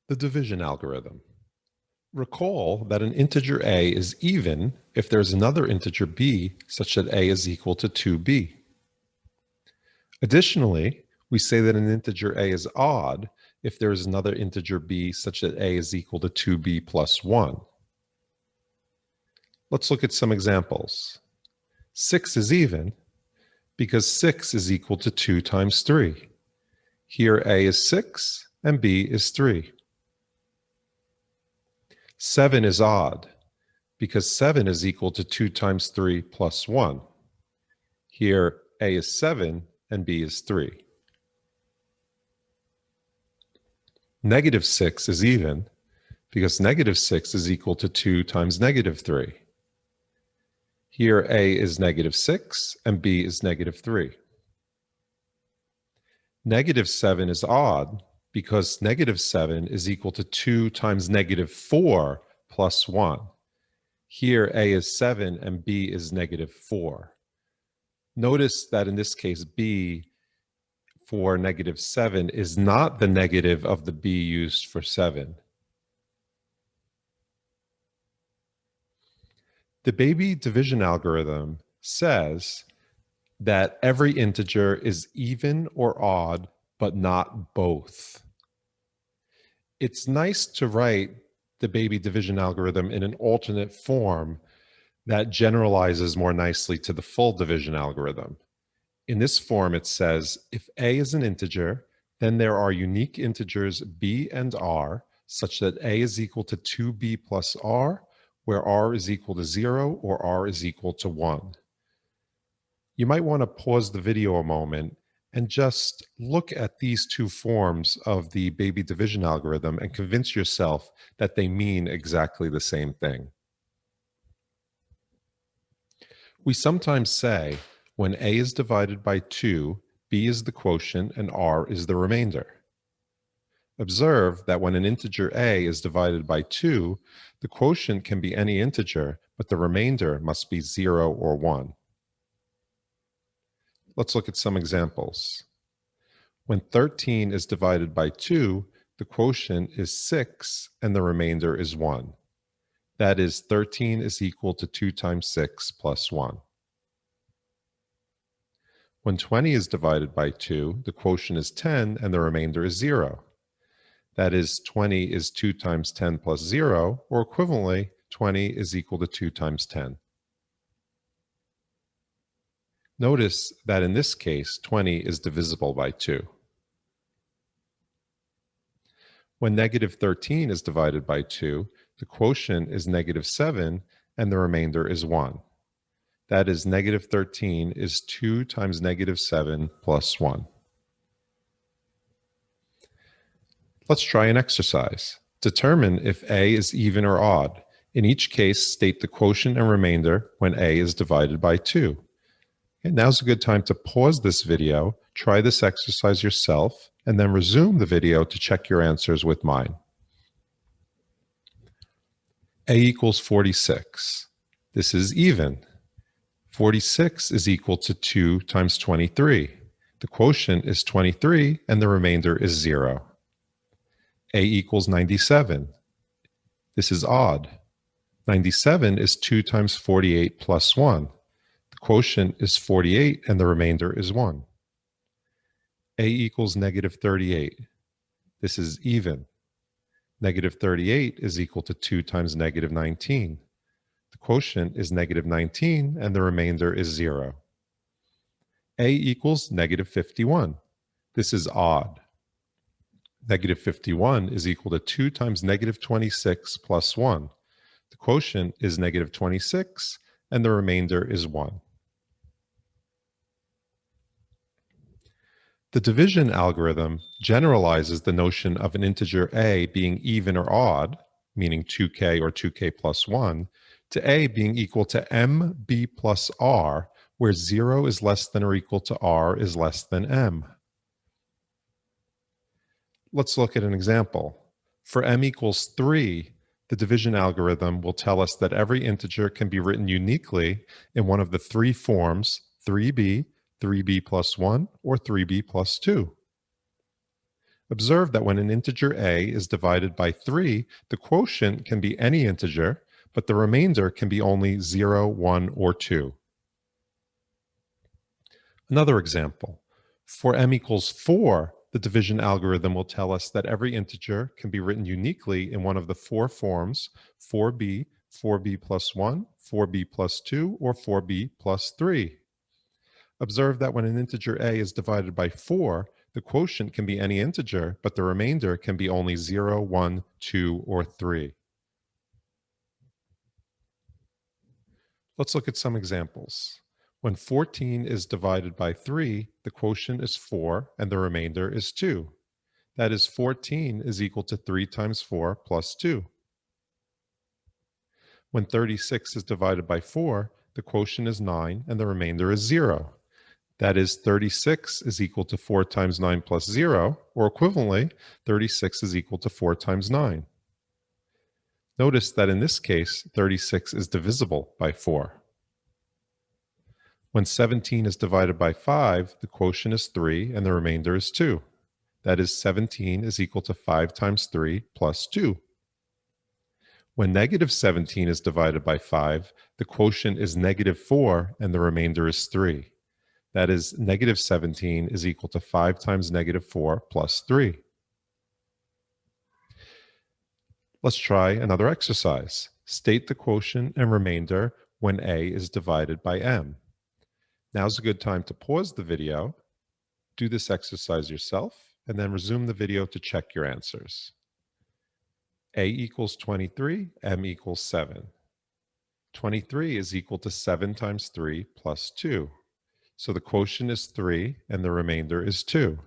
The division algorithm. Recall that an integer a is even if there's another integer b such that a is equal to 2b. Additionally, we say that an integer a is odd if there is another integer b such that a is equal to 2b plus 1. Let's look at some examples. 6 is even because 6 is equal to 2 times 3. Here a is 6 and b is 3. 7 is odd because 7 is equal to 2 times 3 plus 1. Here a is 7 and b is 3. Negative 6 is even because negative 6 is equal to 2 times negative 3. Here a is negative 6 and b is negative 3. Negative 7 is odd because negative 7 is equal to 2 times negative 4 plus 1. Here a is 7 and b is negative 4. Notice that in this case b for negative 7 is not the negative of the b used for 7. The baby division algorithm says that every integer is even or odd, but not both. It's nice to write the baby division algorithm in an alternate form that generalizes more nicely to the full division algorithm. In this form, it says, if a is an integer, then there are unique integers b and r such that a is equal to 2b plus r, where r is equal to 0 or r is equal to 1. You might want to pause the video a moment and just look at these two forms of the baby division algorithm and convince yourself that they mean exactly the same thing. We sometimes say when a is divided by 2, b is the quotient and r is the remainder. Observe that when an integer a is divided by 2, the quotient can be any integer, but the remainder must be 0 or 1. Let's look at some examples. When 13 is divided by 2, the quotient is 6 and the remainder is 1. That is, 13 is equal to 2 times 6 plus 1. When 20 is divided by 2, the quotient is 10 and the remainder is 0. That is, 20 is 2 times 10 plus 0, or equivalently, 20 is equal to 2 times 10. Notice that in this case, 20 is divisible by 2. When negative 13 is divided by 2, the quotient is negative 7 and the remainder is 1. That is, negative 13 is 2 times negative 7 plus 1. Let's try an exercise. Determine if a is even or odd. In each case, state the quotient and remainder when a is divided by 2. And now's a good time to pause this video, try this exercise yourself, and then resume the video to check your answers with mine. A equals 46. This is even. 46 is equal to 2 times 23. The quotient is 23 and the remainder is 0. A equals 97. This is odd. 97 is 2 times 48 plus 1. The quotient is 48 and the remainder is 1. A equals negative 38. This is even. Negative 38 is equal to 2 times negative 19. The quotient is negative 19 and the remainder is 0. A equals negative 51. This is odd. Negative 51 is equal to 2 times negative 26 plus 1. The quotient is negative 26 and the remainder is 1. The division algorithm generalizes the notion of an integer a being even or odd, meaning 2k or 2k plus 1, to a being equal to mb plus r, where 0 is less than or equal to r is less than m. Let's look at an example. For m equals 3, the division algorithm will tell us that every integer can be written uniquely in one of the three forms 3b, 3b plus 1, or 3b plus 2. Observe that when an integer a is divided by 3, the quotient can be any integer, but the remainder can be only 0, 1, or 2. Another example. For m equals 4, the division algorithm will tell us that every integer can be written uniquely in one of the four forms 4b, 4b plus 1, 4b plus 2, or 4b plus 3. Observe that when an integer a is divided by 4, the quotient can be any integer, but the remainder can be only 0, 1, 2, or 3. Let's look at some examples. When 14 is divided by 3, the quotient is 4 and the remainder is 2. That is, 14 is equal to 3 times 4 plus 2. When 36 is divided by 4, the quotient is 9 and the remainder is 0. That is, 36 is equal to 4 times 9 plus 0, or equivalently, 36 is equal to 4 times 9. Notice that in this case, 36 is divisible by 4. When 17 is divided by 5, the quotient is 3 and the remainder is 2. That is, 17 is equal to 5 times 3 plus 2. When negative 17 is divided by 5, the quotient is negative 4 and the remainder is 3. That is, negative 17 is equal to 5 times negative 4 plus 3. Let's try another exercise. State the quotient and remainder when a is divided by m. Now's a good time to pause the video, do this exercise yourself, and then resume the video to check your answers. A equals 23, m equals 7. 23 is equal to 7 times 3 plus 2. So the quotient is 3 and the remainder is 2.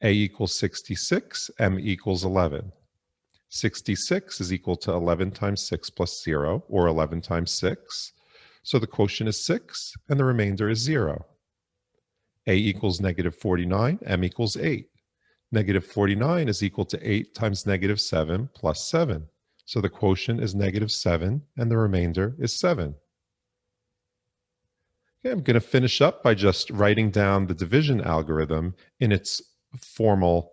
A equals 66, m equals 11. 66 is equal to 11 times 6 plus 0, or 11 times 6. So the quotient is 6 and the remainder is 0. A equals negative 49, m equals 8. Negative 49 is equal to 8 times negative 7 plus 7. So the quotient is negative 7 and the remainder is 7. Okay, I'm going to finish up by just writing down the division algorithm in its formal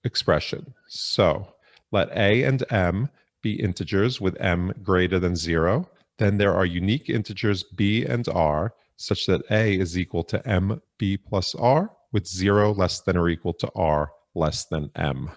expression. So let a and m be integers with m greater than 0. Then there are unique integers b and r such that a is equal to mb plus r with 0 less than or equal to r less than m.